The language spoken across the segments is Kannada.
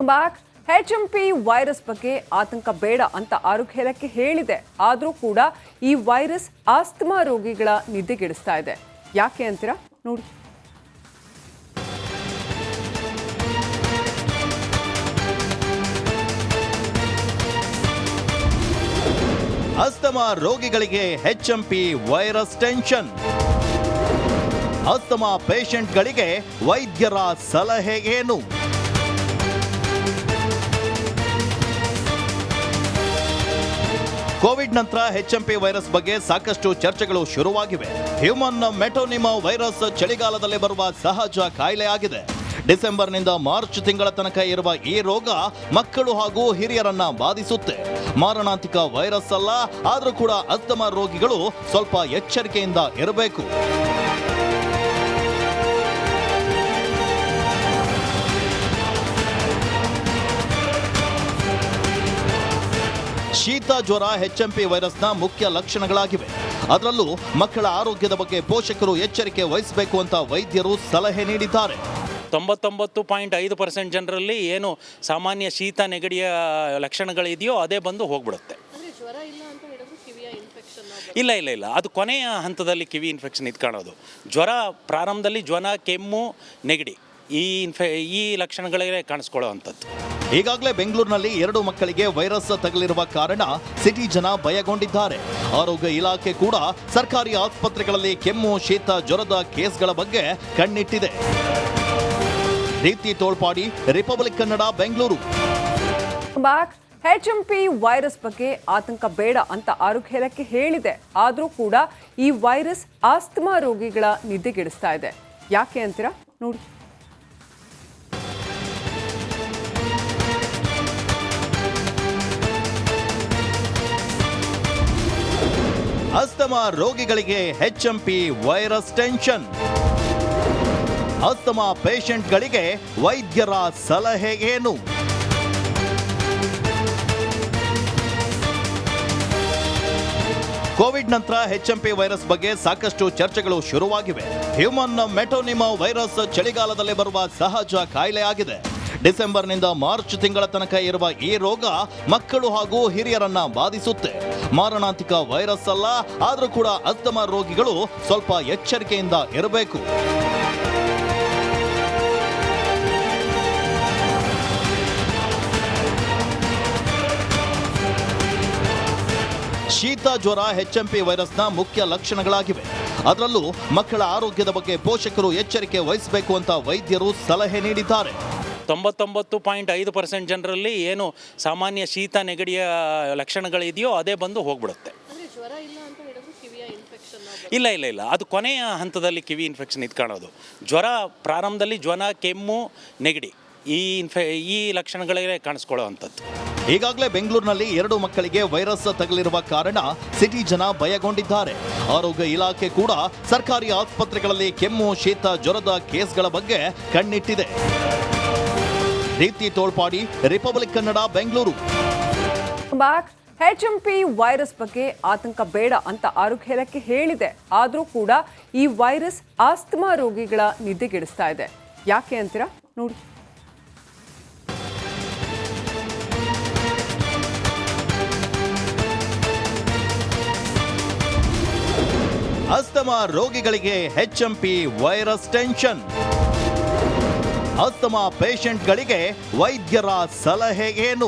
ಬ್ಯಾಕ್. HMP ವೈರಸ್ ಬಗ್ಗೆ ಆತಂಕ ಬೇಡ ಅಂತ ಆರೋಗ್ಯ ಇಲಾಖೆ ಹೇಳಿದೆ. ಆದರೂ ಕೂಡ ಈ ವೈರಸ್ ಆಸ್ತಮಾ ರೋಗಿಗಳ ನಿದ್ದೆಗೆಡಿಸ್ತಾ ಇದೆ. ಯಾಕೆ ಅಂತೀರಾ ನೋಡಿ. ಆಸ್ತಮಾ ರೋಗಿಗಳಿಗೆ HMP ವೈರಸ್ ಟೆನ್ಷನ್. ಆಸ್ತಮಾ ಪೇಷಂಟ್ಗಳಿಗೆ ವೈದ್ಯರ ಸಲಹೆ ಏನು? ಕೋವಿಡ್ ನಂತರ HMP ವೈರಸ್ ಬಗ್ಗೆ ಸಾಕಷ್ಟು ಚರ್ಚೆಗಳು ಶುರುವಾಗಿವೆ. ಹ್ಯೂಮನ್ ಮೆಟೋನಿಮಾ ವೈರಸ್ ಚಳಿಗಾಲದಲ್ಲಿ ಬರುವ ಸಹಜ ಕಾಯಿಲೆ ಆಗಿದೆ. ಡಿಸೆಂಬರ್ನಿಂದ ಮಾರ್ಚ್ ತಿಂಗಳ ತನಕ ಇರುವ ಈ ರೋಗ ಮಕ್ಕಳು ಹಾಗೂ ಹಿರಿಯರನ್ನ ಬಾಧಿಸುತ್ತೆ. ಮಾರಣಾಂತಿಕ ವೈರಸ್ ಅಲ್ಲ, ಆದರೂ ಕೂಡ ಆಸ್ತಮಾ ರೋಗಿಗಳು ಸ್ವಲ್ಪ ಎಚ್ಚರಿಕೆಯಿಂದ ಇರಬೇಕು. ಶೀತ ಜ್ವರ HMP ವೈರಸ್ನ ಮುಖ್ಯ ಲಕ್ಷಣಗಳಾಗಿವೆ. ಅದರಲ್ಲೂ ಮಕ್ಕಳ ಆರೋಗ್ಯದ ಬಗ್ಗೆ ಪೋಷಕರು ಎಚ್ಚರಿಕೆ ವಹಿಸಬೇಕು ಅಂತ ವೈದ್ಯರು ಸಲಹೆ ನೀಡಿದ್ದಾರೆ. 99.5% ಜನರಲ್ಲಿ ಏನು ಸಾಮಾನ್ಯ ಶೀತ ನೆಗಡಿಯ ಲಕ್ಷಣಗಳಿದೆಯೋ ಅದೇ ಬಂದು ಹೋಗ್ಬಿಡುತ್ತೆ. ಇಲ್ಲ ಅದು ಕೊನೆಯ ಹಂತದಲ್ಲಿ ಕಿವಿ ಇನ್ಫೆಕ್ಷನ್ ಕಾಣೋದು. ಜ್ವರ ಪ್ರಾರಂಭದಲ್ಲಿ ಜ್ವರ, ಕೆಮ್ಮು, ನೆಗಡಿ ಈ ಲಕ್ಷಣಗಳೇ ಕಾಣಿಸ್ಕೊಳ್ಳೋ ಅಂಥದ್ದು. ಈಗಾಗಲೇ ಬೆಂಗಳೂರಿನಲ್ಲಿ 2 ಮಕ್ಕಳಿಗೆ ವೈರಸ್ ತಗುಲಿರುವ ಕಾರಣ ಸಿಟಿ ಜನ ಭಯಗೊಂಡಿದ್ದಾರೆ. ಆರೋಗ್ಯ ಇಲಾಖೆ ಕೂಡ ಸರ್ಕಾರಿ ಆಸ್ಪತ್ರೆಗಳಲ್ಲಿ ಕೆಮ್ಮು, ಶೀತ, ಜ್ವರದ ಕೇಸ್ಗಳ ಬಗ್ಗೆ ಕಣ್ಣಿಟ್ಟಿದೆ. Deepthi Tholpadi, Republic Kannada, Bengaluru. Back. HMP virus ಬಗ್ಗೆ ಆತಂಕ ಬೇಡ ಅಂತ ಆರೋಗ್ಯ ಇಲಾಖೆ ಹೇಳಿದೆ. ಆದರೂ ಕೂಡ ಈ ವೈರಸ್ ಆಸ್ತಮಾ ರೋಗಿಗಳ ನಿದ್ದೆಗೆಡಿಸ್ತಾ ಇದೆ. ಯಾಕೆ ಅಂತೀರಾ ನೋಡಿ. ಆಸ್ತಮಾ ರೋಗಿಗಳಿಗೆ HMP ವೈರಸ್ ಟೆನ್ಷನ್. ಆಸ್ತಮಾ ಪೇಷಂಟ್ಗಳಿಗೆ ವೈದ್ಯರ ಸಲಹೆ ಏನು? ಕೋವಿಡ್ ನಂತರ HMP ವೈರಸ್ ಬಗ್ಗೆ ಸಾಕಷ್ಟು ಚರ್ಚೆಗಳು ಶುರುವಾಗಿವೆ. ಹ್ಯೂಮನ್ ಮೆಟೋನಿಮಾ ವೈರಸ್ ಚಳಿಗಾಲದಲ್ಲಿ ಬರುವ ಸಹಜ ಕಾಯಿಲೆ ಆಗಿದೆ. ಡಿಸೆಂಬರ್ನಿಂದ ಮಾರ್ಚ್ ತಿಂಗಳ ತನಕ ಇರುವ ಈ ರೋಗ ಮಕ್ಕಳು ಹಾಗೂ ಹಿರಿಯರನ್ನ ಬಾಧಿಸುತ್ತೆ. ಮಾರಣಾಂತಿಕ ವೈರಸ್ ಅಲ್ಲ, ಆದರೂ ಕೂಡ ಆಸ್ತಮಾ ರೋಗಿಗಳು ಸ್ವಲ್ಪ ಎಚ್ಚರಿಕೆಯಿಂದ ಇರಬೇಕು. ಶೀತ ಜ್ವರ HMP ವೈರಸ್ನ ಮುಖ್ಯ ಲಕ್ಷಣಗಳಾಗಿವೆ. ಅದರಲ್ಲೂ ಮಕ್ಕಳ ಆರೋಗ್ಯದ ಬಗ್ಗೆ ಪೋಷಕರು ಎಚ್ಚರಿಕೆ ವಹಿಸಬೇಕು ಅಂತ ವೈದ್ಯರು ಸಲಹೆ ನೀಡಿದ್ದಾರೆ. 99.5% ಜನರಲ್ಲಿ ಏನು ಸಾಮಾನ್ಯ ಶೀತ ನೆಗಡಿಯ ಲಕ್ಷಣಗಳಿದೆಯೋ ಅದೇ ಬಂದು ಹೋಗ್ಬಿಡುತ್ತೆ. ಇಲ್ಲ ಅದು ಕೊನೆಯ ಹಂತದಲ್ಲಿ ಕಿವಿ ಇನ್ಫೆಕ್ಷನ್ ಕಾಣೋದು. ಜ್ವರ ಪ್ರಾರಂಭದಲ್ಲಿ ಜ್ವರ, ಕೆಮ್ಮು, ನೆಗಡಿ ಈ ಲಕ್ಷಣಗಳೇ ಕಾಣಿಸ್ಕೊಳ್ಳೋ ಅಂಥದ್ದು. ಈಗಾಗಲೇ ಬೆಂಗಳೂರಿನಲ್ಲಿ 2 ಮಕ್ಕಳಿಗೆ ವೈರಸ್ ತಗುಲಿರುವ ಕಾರಣ ಸಿಟಿ ಜನ ಭಯಗೊಂಡಿದ್ದಾರೆ. ಆರೋಗ್ಯ ಇಲಾಖೆ ಕೂಡ ಸರ್ಕಾರಿ ಆಸ್ಪತ್ರೆಗಳಲ್ಲಿ ಕೆಮ್ಮು, ಶೀತ, ಜ್ವರದ ಕೇಸ್ಗಳ ಬಗ್ಗೆ ಕಣ್ಣಿಟ್ಟಿದೆ. Deepthi Tholpadi, Republic Kannada, Bengaluru. Back. HMP virus ಬಗ್ಗೆ ಆತಂಕ ಬೇಡ ಅಂತ ಆರೋಗ್ಯ ಇಲಾಖೆ ಹೇಳಿದೆ. ಆದರೂ ಕೂಡ ಈ ವೈರಸ್ ಆಸ್ತಮಾ ರೋಗಿಗಳ ನಿದ್ದೆಗೆಡಿಸ್ತಾ ಇದೆ. ಯಾಕೆ ಅಂತೀರಾ ನೋಡಿ. ಆಸ್ತಮಾ ರೋಗಿಗಳಿಗೆ HMP ವೈರಸ್ ಟೆನ್ಷನ್. ಆಸ್ತಮಾ ಪೇಷಂಟ್ಗಳಿಗೆ ವೈದ್ಯರ ಸಲಹೆ ಏನು?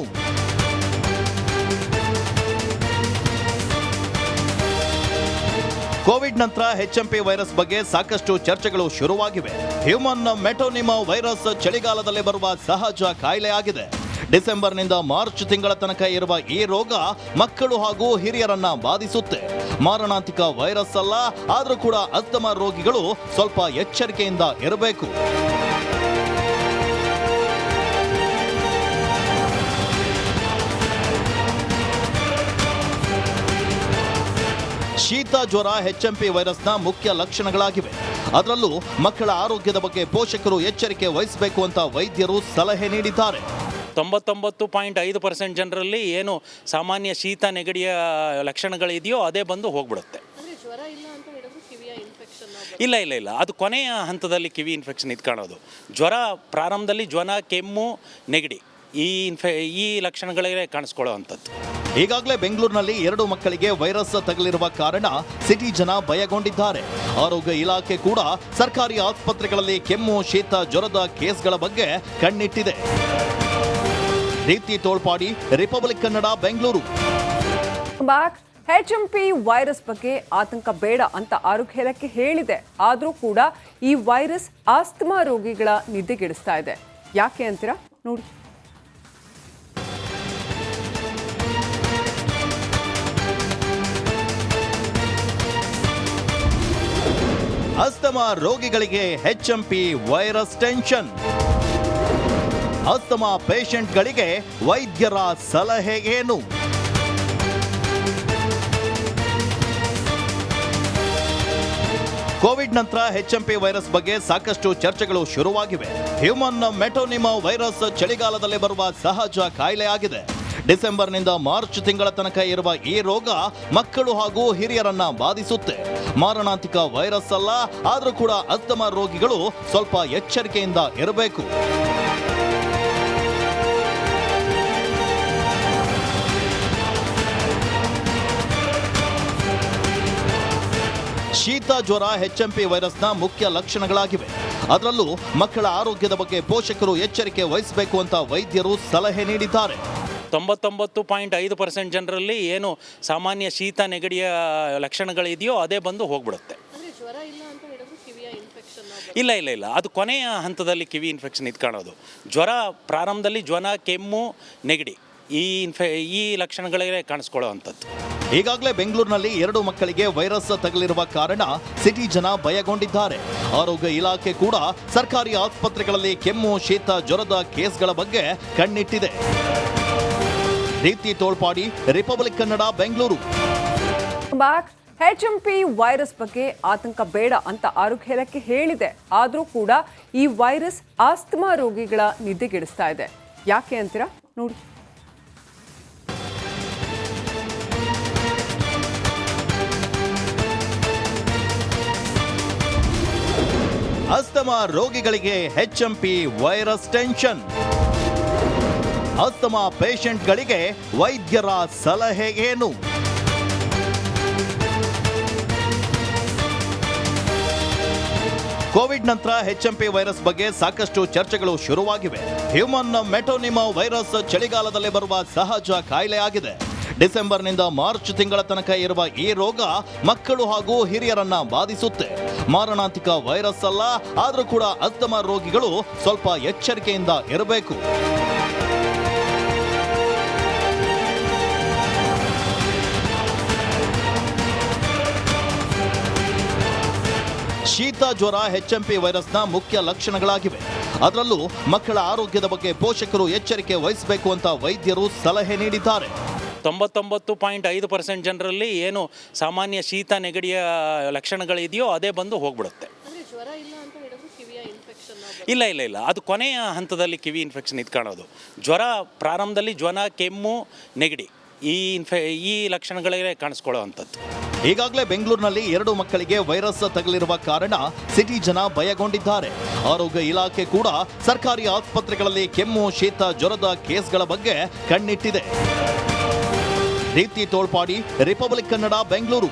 ಕೋವಿಡ್ ನಂತರ HMP ವೈರಸ್ ಬಗ್ಗೆ ಸಾಕಷ್ಟು ಚರ್ಚೆಗಳು ಶುರುವಾಗಿವೆ. ಹ್ಯೂಮನ್ ಮೆಟೋನಿಮಾ ವೈರಸ್ ಚಳಿಗಾಲದಲ್ಲಿ ಬರುವ ಸಹಜ ಕಾಯಿಲೆ ಆಗಿದೆ. ಡಿಸೆಂಬರ್ನಿಂದ ಮಾರ್ಚ್ ತಿಂಗಳ ತನಕ ಇರುವ ಈ ರೋಗ ಮಕ್ಕಳು ಹಾಗೂ ಹಿರಿಯರನ್ನ ಬಾಧಿಸುತ್ತೆ. ಮಾರಣಾಂತಿಕ ವೈರಸ್ ಅಲ್ಲ, ಆದರೂ ಕೂಡ ಆಸ್ತಮಾ ರೋಗಿಗಳು ಸ್ವಲ್ಪ ಎಚ್ಚರಿಕೆಯಿಂದ ಇರಬೇಕು. ಶೀತ ಜ್ವರ HMP ವೈರಸ್ನ ಮುಖ್ಯ ಲಕ್ಷಣಗಳಾಗಿವೆ. ಅದರಲ್ಲೂ ಮಕ್ಕಳ ಆರೋಗ್ಯದ ಬಗ್ಗೆ ಪೋಷಕರು ಎಚ್ಚರಿಕೆ ವಹಿಸಬೇಕು ಅಂತ ವೈದ್ಯರು ಸಲಹೆ ನೀಡಿದ್ದಾರೆ. 99.5% ಜನರಲ್ಲಿ ಏನು ಸಾಮಾನ್ಯ ಶೀತ ನೆಗಡಿಯ ಲಕ್ಷಣಗಳಿದೆಯೋ ಅದೇ ಬಂದು ಹೋಗ್ಬಿಡುತ್ತೆ. ಇಲ್ಲ ಅದು ಕೊನೆಯ ಹಂತದಲ್ಲಿ ಕಿವಿ ಇನ್ಫೆಕ್ಷನ್ ಕಾಣೋದು. ಜ್ವರ ಪ್ರಾರಂಭದಲ್ಲಿ ಜ್ವರ, ಕೆಮ್ಮು, ನೆಗಡಿ ಈ ಲಕ್ಷಣಗಳೇ ಕಾಣಿಸ್ಕೊಳ್ಳೋ ಅಂಥದ್ದು. ಈಗಾಗಲೇ ಬೆಂಗಳೂರಿನಲ್ಲಿ 2 ಮಕ್ಕಳಿಗೆ ವೈರಸ್ ತಗುಲಿರುವ ಕಾರಣ ಸಿಟಿ ಜನ ಭಯಗೊಂಡಿದ್ದಾರೆ. ಆರೋಗ್ಯ ಇಲಾಖೆ ಕೂಡ ಸರ್ಕಾರಿ ಆಸ್ಪತ್ರೆಗಳಲ್ಲಿ ಕೆಮ್ಮು, ಶೀತ, ಜ್ವರದ ಕೇಸ್ಗಳ ಬಗ್ಗೆ ಕಣ್ಣಿಟ್ಟಿದೆ. Deepthi Tholpadi, Republic Kannada, Bengaluru. Back HMP virus ಬಗ್ಗೆ ಆತಂಕ ಬೇಡ ಅಂತ ಆರೋಗ್ಯ ಇಲಾಖೆ ಹೇಳಿದೆ. ಆದರೂ ಕೂಡ ಈ ವೈರಸ್ ಆಸ್ತಮಾ ರೋಗಿಗಳ ನಿದ್ದೆಗೆಡಿಸ್ತಾ ಇದೆ. ಯಾಕೆ ಅಂತೀರಾ ನೋಡಿ. ಅಸ್ತಮಾ ರೋಗಿಗಳಿಗೆ HMP ವೈರಸ್ ಟೆನ್ಷನ್. ಅಸ್ತಮಾ ಪೇಷಂಟ್ಗಳಿಗೆ ವೈದ್ಯರ ಸಲಹೆ ಏನು? ಕೋವಿಡ್ ನಂತರ HMP ವೈರಸ್ ಬಗ್ಗೆ ಸಾಕಷ್ಟು ಚರ್ಚೆಗಳು ಶುರುವಾಗಿವೆ. ಹ್ಯೂಮನ್ ಮೆಟೋನಿಮಾ ವೈರಸ್ ಚಳಿಗಾಲದಲ್ಲಿ ಬರುವ ಸಹಜ ಕಾಯಿಲೆಯಾಗಿದೆ. ಡಿಸೆಂಬರ್ನಿಂದ ಮಾರ್ಚ್ ತಿಂಗಳ ತನಕ ಇರುವ ಈ ರೋಗ ಮಕ್ಕಳು ಹಾಗೂ ಹಿರಿಯರನ್ನ ಬಾಧಿಸುತ್ತೆ. ಮಾರಣಾಂತಿಕ ವೈರಸ್ ಅಲ್ಲ, ಆದರೂ ಕೂಡ ಅಸ್ತಮಾ ರೋಗಿಗಳು ಸ್ವಲ್ಪ ಎಚ್ಚರಿಕೆಯಿಂದ ಇರಬೇಕು. ಶೀತ, ಜ್ವರ HMP ವೈರಸ್ನ ಮುಖ್ಯ ಲಕ್ಷಣಗಳಾಗಿವೆ. ಅದರಲ್ಲೂ ಮಕ್ಕಳ ಆರೋಗ್ಯದ ಬಗ್ಗೆ ಪೋಷಕರು ಎಚ್ಚರಿಕೆ ವಹಿಸಬೇಕು ಅಂತ ವೈದ್ಯರು ಸಲಹೆ ನೀಡಿದ್ದಾರೆ. 99.5% ಜನರಲ್ಲಿ ಏನು ಸಾಮಾನ್ಯ ಶೀತ, ನೆಗಡಿಯ ಲಕ್ಷಣಗಳಿದೆಯೋ ಅದೇ ಬಂದು ಹೋಗ್ಬಿಡುತ್ತೆ. ಇಲ್ಲ, ಅದು ಕೊನೆಯ ಹಂತದಲ್ಲಿ ಕಿವಿ ಇನ್ಫೆಕ್ಷನ್ ಕಾಣೋದು. ಪ್ರಾರಂಭದಲ್ಲಿ ಜ್ವರ, ಕೆಮ್ಮು, ನೆಗಡಿ ಈ ಲಕ್ಷಣಗಳೇ ಕಾಣಿಸ್ಕೊಳ್ಳೋ ಅಂಥದ್ದು. ಈಗಾಗಲೇ ಬೆಂಗಳೂರಿನಲ್ಲಿ 2 ಮಕ್ಕಳಿಗೆ ವೈರಸ್ ತಗುಲಿರುವ ಕಾರಣ ಸಿಟಿ ಜನ ಭಯಗೊಂಡಿದ್ದಾರೆ. ಆರೋಗ್ಯ ಇಲಾಖೆ ಕೂಡ ಸರ್ಕಾರಿ ಆಸ್ಪತ್ರೆಗಳಲ್ಲಿ ಕೆಮ್ಮು, ಶೀತ, ಜ್ವರದ ಕೇಸ್ಗಳ ಬಗ್ಗೆ ಕಣ್ಣಿಟ್ಟಿದೆ. Deepthi Tholpadi, Republic Kannada, Bengaluru. Back HMP virus ಬಗ್ಗೆ ಆತಂಕ ಬೇಡ ಅಂತ ಆರೋಗ್ಯ ಇಲಾಖೆ ಹೇಳಿದೆ. ಆದರೂ ಕೂಡ ಈ ವೈರಸ್ ಆಸ್ತಮಾ ರೋಗಿಗಳ ನಿದ್ದೆಗೆಡಿಸ್ತಾ ಇದೆ. ಯಾಕೆ ಅಂತೀರಾ ನೋಡಿ. ಅಸ್ತಮಾ ರೋಗಿಗಳಿಗೆ HMP ವೈರಸ್ ಟೆನ್ಷನ್. ಅಸ್ತಮಾ ಪೇಷಂಟ್ಗಳಿಗೆ ವೈದ್ಯರ ಸಲಹೆ ಏನು? ಕೋವಿಡ್ ನಂತರ HMP ವೈರಸ್ ಬಗ್ಗೆ ಸಾಕಷ್ಟು ಚರ್ಚೆಗಳು ಶುರುವಾಗಿವೆ. ಹ್ಯೂಮನ್ ಮೆಟೋನಿಮಾ ವೈರಸ್ ಚಳಿಗಾಲದಲ್ಲಿ ಬರುವ ಸಹಜ ಕಾಯಿಲೆಯಾಗಿದೆ. ಡಿಸೆಂಬರ್ನಿಂದ ಮಾರ್ಚ್ ತಿಂಗಳ ತನಕ ಇರುವ ಈ ರೋಗ ಮಕ್ಕಳು ಹಾಗೂ ಹಿರಿಯರನ್ನ ಬಾಧಿಸುತ್ತೆ. ಮಾರಣಾಂತಿಕ ವೈರಸ್ ಅಲ್ಲ, ಆದರೂ ಕೂಡ ಅಸ್ತಮಾ ರೋಗಿಗಳು ಸ್ವಲ್ಪ ಎಚ್ಚರಿಕೆಯಿಂದ ಇರಬೇಕು. ಶೀತ, ಜ್ವರ HMP ವೈರಸ್ನ ಮುಖ್ಯ ಲಕ್ಷಣಗಳಾಗಿವೆ. ಅದರಲ್ಲೂ ಮಕ್ಕಳ ಆರೋಗ್ಯದ ಬಗ್ಗೆ ಪೋಷಕರು ಎಚ್ಚರಿಕೆ ವಹಿಸಬೇಕು ಅಂತ ವೈದ್ಯರು ಸಲಹೆ ನೀಡಿದ್ದಾರೆ. 99.5% ಜನರಲ್ಲಿ ಏನು ಸಾಮಾನ್ಯ ಶೀತ, ನೆಗಡಿಯ ಲಕ್ಷಣಗಳಿದೆಯೋ ಅದೇ ಬಂದು ಹೋಗ್ಬಿಡುತ್ತೆ. ಇಲ್ಲ, ಅದು ಕೊನೆಯ ಹಂತದಲ್ಲಿ ಕಿವಿ ಇನ್ಫೆಕ್ಷನ್ ಕಾಣೋದು. ಪ್ರಾರಂಭದಲ್ಲಿ ಜ್ವರ, ಕೆಮ್ಮು, ನೆಗಡಿ ಈ ಲಕ್ಷಣಗಳೇ ಕಾಣಿಸ್ಕೊಳ್ಳೋ ಅಂಥದ್ದು. ಈಗಾಗಲೇ ಬೆಂಗಳೂರಿನಲ್ಲಿ 2 ಮಕ್ಕಳಿಗೆ ವೈರಸ್ ತಗುಲಿರುವ ಕಾರಣ ಸಿಟಿ ಜನ ಭಯಗೊಂಡಿದ್ದಾರೆ. ಆರೋಗ್ಯ ಇಲಾಖೆ ಕೂಡ ಸರ್ಕಾರಿ ಆಸ್ಪತ್ರೆಗಳಲ್ಲಿ ಕೆಮ್ಮು, ಶೀತ, ಜ್ವರದ ಕೇಸ್ಗಳ ಬಗ್ಗೆ ಕಣ್ಣಿಟ್ಟಿದೆ. ದೀಪ್ತಿ ತೋಳ್ಪಾಡಿ, ರಿಪಬ್ಲಿಕ್ ಕನ್ನಡ, ಬೆಂಗಳೂರು.